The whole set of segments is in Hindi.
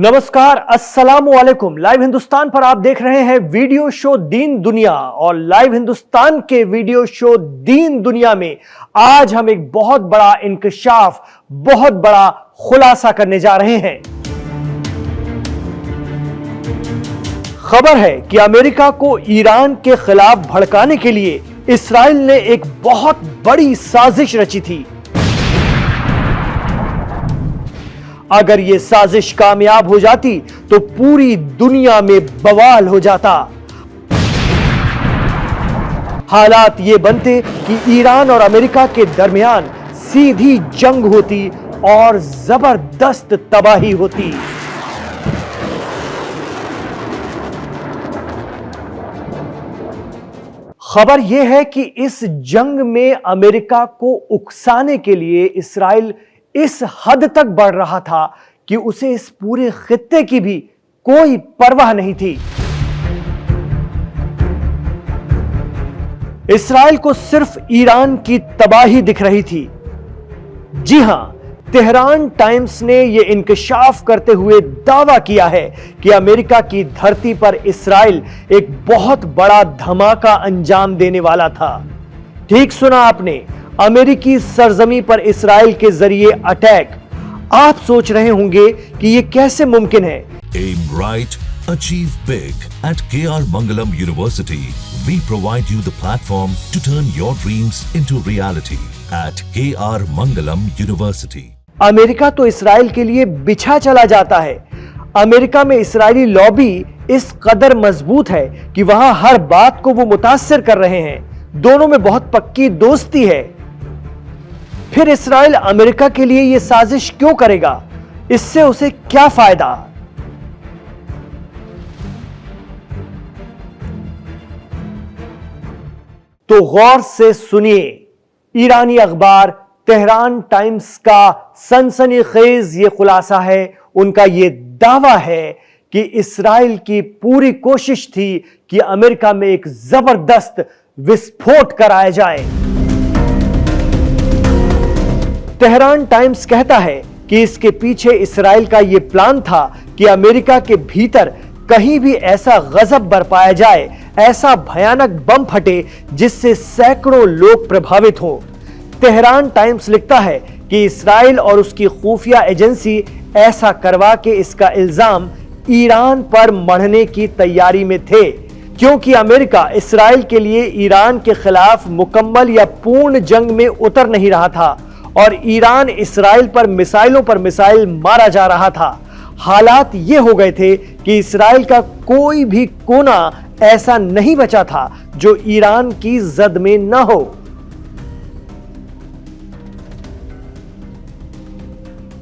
नमस्कार, अस्सलामु अलैकुम। लाइव हिंदुस्तान पर आप देख रहे हैं वीडियो शो दीन दुनिया और लाइव हिंदुस्तान के वीडियो शो दीन दुनिया में आज हम एक बहुत बड़ा इंकशाफ, बहुत बड़ा खुलासा करने जा रहे हैं। खबर है कि अमेरिका को ईरान के खिलाफ भड़काने के लिए इस्राइल ने एक बहुत बड़ी साजिश रची थी। अगर यह साजिश कामयाब हो जाती तो पूरी दुनिया में बवाल हो जाता। हालात ये बनते कि ईरान और अमेरिका के दरमियान सीधी जंग होती और जबरदस्त तबाही होती। खबर यह है कि इस जंग में अमेरिका को उकसाने के लिए इस्राइल इस हद तक बढ़ रहा था कि उसे इस पूरे खित्ते की भी कोई परवाह नहीं थी। इस्राइल को सिर्फ ईरान की तबाही दिख रही थी। जी हां, तेहरान टाइम्स ने यह इंकशाफ करते हुए दावा किया है कि अमेरिका की धरती पर इस्राइल एक बहुत बड़ा धमाका अंजाम देने वाला था। ठीक सुना आपने, अमेरिकी सरजमी पर इस्राइल के जरिए अटैक। आप सोच रहे होंगे कि यह कैसे मुमकिन है। Aim right, achieve big. At KR Mangalam University, we provide you the platform to turn your dreams into reality. At KR Mangalam University. America तो इस्राइल के लिए बिछा चला जाता है। अमेरिका में इस्राइली लॉबी इस कदर मजबूत है कि वहां हर बात को वो मुतासिर कर रहे हैं। दोनों में बहुत पक्की दोस्ती है। फिर इस्राइल अमेरिका के लिए यह साजिश क्यों करेगा? इससे उसे क्या फायदा? तो गौर से सुनिए। ईरानी अखबार तेहरान टाइम्स का सनसनीखेज यह खुलासा है। उनका यह दावा है कि इस्राइल की पूरी कोशिश थी कि अमेरिका में एक जबरदस्त विस्फोट कराया जाए। तेहरान टाइम्स कहता है कि इसके पीछे इस्राइल का यह प्लान था कि अमेरिका के भीतर कहीं भी ऐसा गजब बरपाया जाए, ऐसा भयानक बम फटे जिससे सैकड़ों लोग प्रभावित हों। तेहरान टाइम्स लिखता है कि इस्राइल और उसकी खुफिया एजेंसी ऐसा करवा के इसका इल्जाम ईरान पर मढ़ने की तैयारी में थे, क्योंकि अमेरिका इस्राइल के लिए ईरान के खिलाफ मुकम्मल या पूर्ण जंग में उतर नहीं रहा था और ईरान इस्राइल पर मिसाइल मारा जा रहा था। हालात ये हो गए थे कि इस्राइल का कोई भी कोना ऐसा नहीं बचा था जो ईरान की जद में न हो।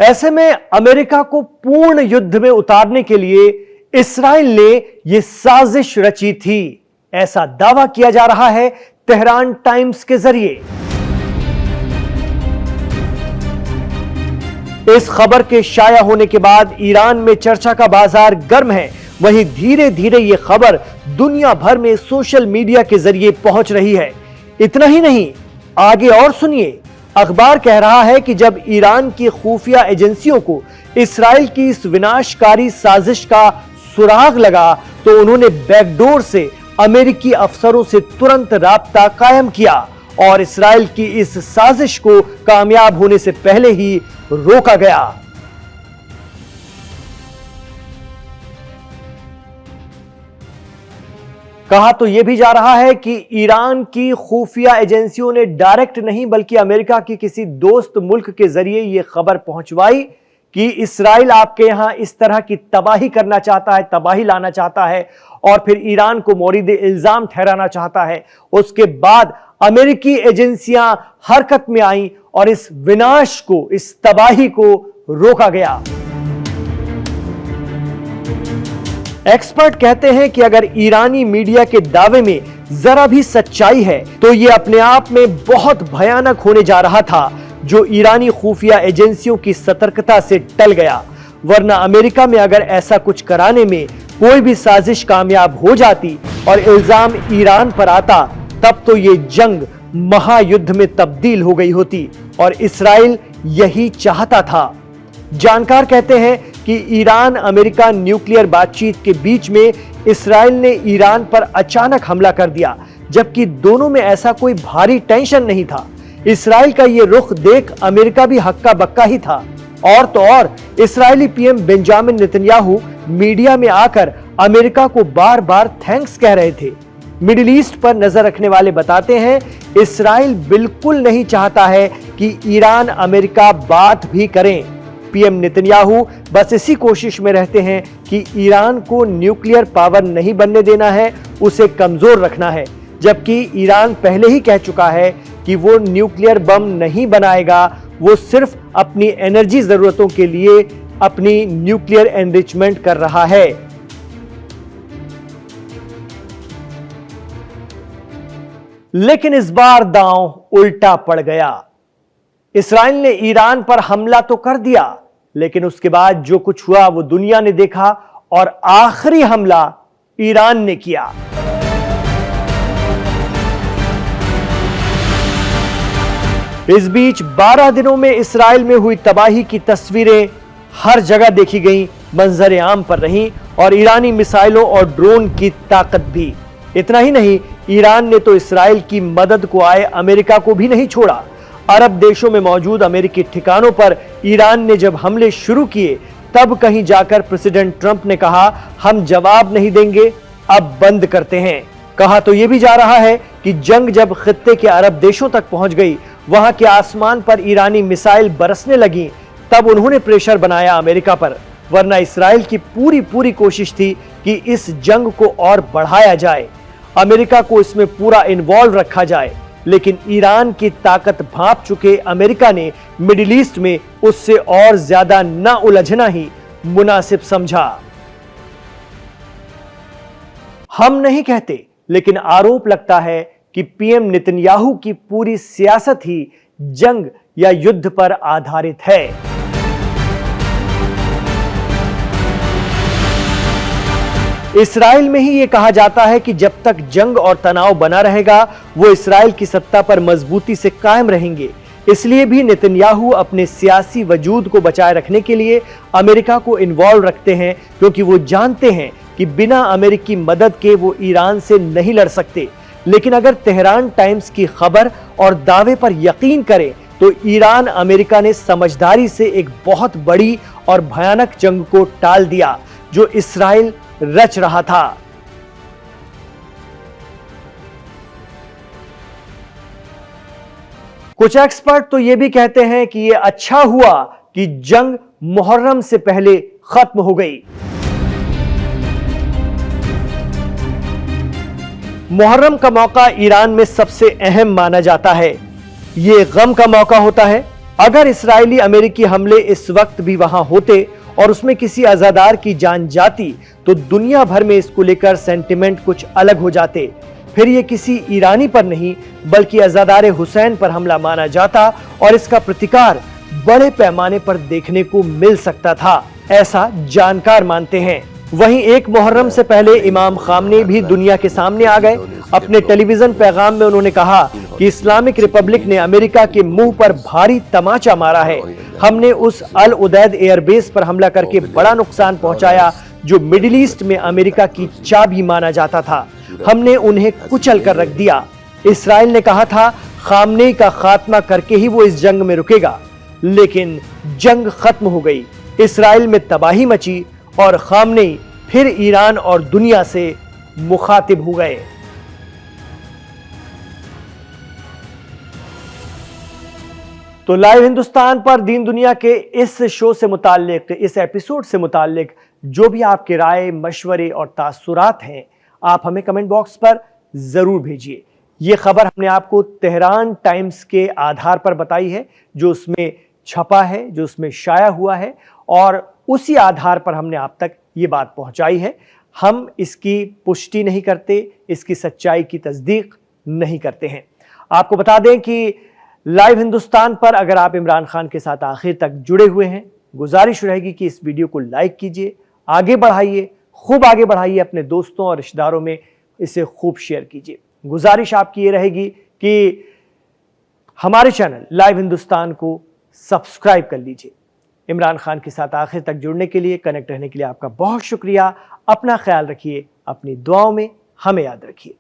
ऐसे में अमेरिका को पूर्ण युद्ध में उतारने के लिए इस्राइल ने यह साजिश रची थी, ऐसा दावा किया जा रहा है तेहरान टाइम्स के जरिए। इस खबर के शाया होने के बाद ईरान में चर्चा का बाजार गर्म है। वहीं धीरे धीरे यह खबर दुनिया भर में सोशल मीडिया के जरिए पहुंच रही है। इतना ही नहीं, आगे और सुनिए। अखबार कह रहा है कि जब ईरान की खुफिया एजेंसियों को इस्राइल की इस विनाशकारी साजिश का सुराग लगा तो उन्होंने बैकडोर से अमेरिकी अफसरों से तुरंत राब्ता कायम किया और इस्राइल की इस साजिश को कामयाब होने से पहले ही रोका गया। कहा तो यह भी जा रहा है कि ईरान की खुफिया एजेंसियों ने डायरेक्ट नहीं बल्कि अमेरिका की किसी दोस्त मुल्क के जरिए यह खबर पहुंचवाई कि इस्राइल आपके यहां इस तरह की तबाही करना चाहता है, तबाही लाना चाहता है और फिर ईरान को मोरिद इल्जाम ठहराना चाहता है। उसके बाद अमेरिकी एजेंसियां हरकत में आईं और इस विनाश को, इस तबाही को रोका गया। एक्सपर्ट कहते हैं कि अगर ईरानी मीडिया के दावे में जरा भी सच्चाई है तो यह अपने आप में बहुत भयानक होने जा रहा था, जो ईरानी खुफिया एजेंसियों की सतर्कता से टल गया। वरना अमेरिका में अगर ऐसा कुछ कराने में कोई भी साजिश कामयाब हो जाती और इल्जाम ईरान पर आता, तब तो यह जंग महायुद्ध में तब्दील हो गई होती और इस्राइल यही चाहता था। जानकार कहते हैं कि ईरान अमेरिका न्यूक्लियर बातचीत के बीच में इसराइल ने ईरान पर अचानक हमला कर दिया, जबकि दोनों में ऐसा कोई भारी टेंशन नहीं था। इसराइल का यह रुख देख अमेरिका भी हक्का बक्का ही था। और तो और इस्राएली पीएम बेंजामिन नेतन्याहू मीडिया में आकर अमेरिका को बार बार थैंक्स कह रहे थे। मिडिल ईस्ट पर नजर रखने वाले बताते हैं, इसराइल बिल्कुल नहीं चाहता है कि ईरान अमेरिका बात भी करें। पीएम नेतन्याहू बस इसी कोशिश में रहते हैं कि ईरान को न्यूक्लियर पावर नहीं बनने देना है, उसे कमजोर रखना है, जबकि ईरान पहले ही कह चुका है कि वो न्यूक्लियर बम नहीं बनाएगा, वो सिर्फ अपनी एनर्जी जरूरतों के लिए अपनी न्यूक्लियर एनरिचमेंट कर रहा है। लेकिन इस बार दांव उल्टा पड़ गया। इसराइल ने ईरान पर हमला तो कर दिया, लेकिन उसके बाद जो कुछ हुआ वो दुनिया ने देखा और आखिरी हमला ईरान ने किया। इस बीच 12 दिनों में इसराइल में हुई तबाही की तस्वीरें हर जगह देखी गईं, मंजर आम पर रहीं और ईरानी मिसाइलों और ड्रोन की ताकत भी। इतना ही नहीं, ईरान ने तो इसराइल की मदद को आए अमेरिका को भी नहीं छोड़ा। अरब देशों में मौजूद अमेरिकी ठिकानों पर ईरान ने जब हमले शुरू किए, तब कहीं जाकर प्रेसिडेंट ट्रंप ने कहा, हम जवाब नहीं देंगे, अब बंद करते हैं। कहा तो यह भी जा रहा है कि जंग जब खित्ते के अरब देशों तक पहुंच गई, वहां के आसमान पर ईरानी मिसाइल बरसने लगी, तब उन्होंने प्रेशर बनाया अमेरिका पर। वरना इसराइल की पूरी कोशिश थी कि इस जंग को और बढ़ाया जाए, अमेरिका को इसमें पूरा इन्वॉल्व रखा जाए। लेकिन ईरान की ताकत भांप चुके अमेरिका ने मिडिल ईस्ट में उससे और ज्यादा न उलझना ही मुनासिब समझा। हम नहीं कहते, लेकिन आरोप लगता है कि पीएम नेतन्याहू की पूरी सियासत ही जंग या युद्ध पर आधारित है। इसराइल में ही यह कहा जाता है कि जब तक जंग और तनाव बना रहेगा, वो इसराइल की सत्ता पर मजबूती से कायम रहेंगे। इसलिए भी नेतन्याहू अपने सियासी वजूद को बचाए रखने के लिए अमेरिका को इन्वॉल्व रखते हैं, क्योंकि वो जानते हैं कि बिना अमेरिकी मदद के वो ईरान से नहीं लड़ सकते। लेकिन अगर तेहरान टाइम्स की खबर और दावे पर यकीन करें, तो ईरान अमेरिका ने समझदारी से एक बहुत बड़ी और भयानक जंग को टाल दिया जो इसराइल रच रहा था। कुछ एक्सपर्ट तो यह भी कहते हैं कि यह अच्छा हुआ कि जंग मुहर्रम से पहले खत्म हो गई। मुहर्रम का मौका ईरान में सबसे अहम माना जाता है। यह गम का मौका होता है। अगर इस्राएली अमेरिकी हमले इस वक्त भी वहां होते और उसमें किसी अजादार की जान जाती, तो दुनिया भर में इसको लेकर सेंटिमेंट कुछ अलग हो जाते। फिर ये किसी ईरानी पर नहीं, बल्कि अजादार हुसैन पर हमला माना जाता और इसका प्रतिकार बड़े पैमाने पर देखने को मिल सकता था, ऐसा जानकार मानते हैं। वहीं एक मुहर्रम से पहले इमाम खामनेई भी दुनिया के सामने आ गए। अपने टेलीविजन पैगाम में उन्होंने कहा कि इस्लामिक रिपब्लिक ने अमेरिका के मुंह पर भारी तमाचा मारा है। हमने उस अल उदैद एयरबेस पर हमला करके बड़ा नुकसान पहुंचाया, जो मिडिल ईस्ट में अमेरिका की चाबी माना जाता था। हमने उन्हें कुचल कर रख दिया। इसराइल ने कहा था खामनेई का खात्मा करके ही वो इस जंग में रुकेगा, लेकिन जंग खत्म हो गई। इसराइल में तबाही मची और खामनेई फिर ईरान और दुनिया से मुखातिब हो गए। तो लाइव हिंदुस्तान पर दीन दुनिया के इस शो से मुताल्लिक, इस एपिसोड से मुताल्लिक जो भी आपके राय, मशवरे और तासुरात हैं, आप हमें कमेंट बॉक्स पर जरूर भेजिए। ये खबर हमने आपको तेहरान टाइम्स के आधार पर बताई है, जो उसमें छपा है, जो उसमें शाया हुआ है, और उसी आधार पर हमने आप तक ये बात पहुंचाई है। हम इसकी पुष्टि नहीं करते, इसकी सच्चाई की तस्दीक नहीं करते हैं। आपको बता दें कि लाइव हिंदुस्तान पर अगर आप इमरान खान के साथ आखिर तक जुड़े हुए हैं, गुजारिश रहेगी कि इस वीडियो को लाइक कीजिए, आगे बढ़ाइए, खूब आगे बढ़ाइए, अपने दोस्तों और रिश्तेदारों में इसे खूब शेयर कीजिए। गुजारिश आपकी ये रहेगी कि हमारे चैनल लाइव हिंदुस्तान को सब्सक्राइब कर लीजिए। इमरान खान के साथ आखिर तक जुड़ने के लिए, कनेक्ट रहने के लिए आपका बहुत शुक्रिया। अपना ख्याल रखिए, अपनी दुआओं में हमें याद रखिए।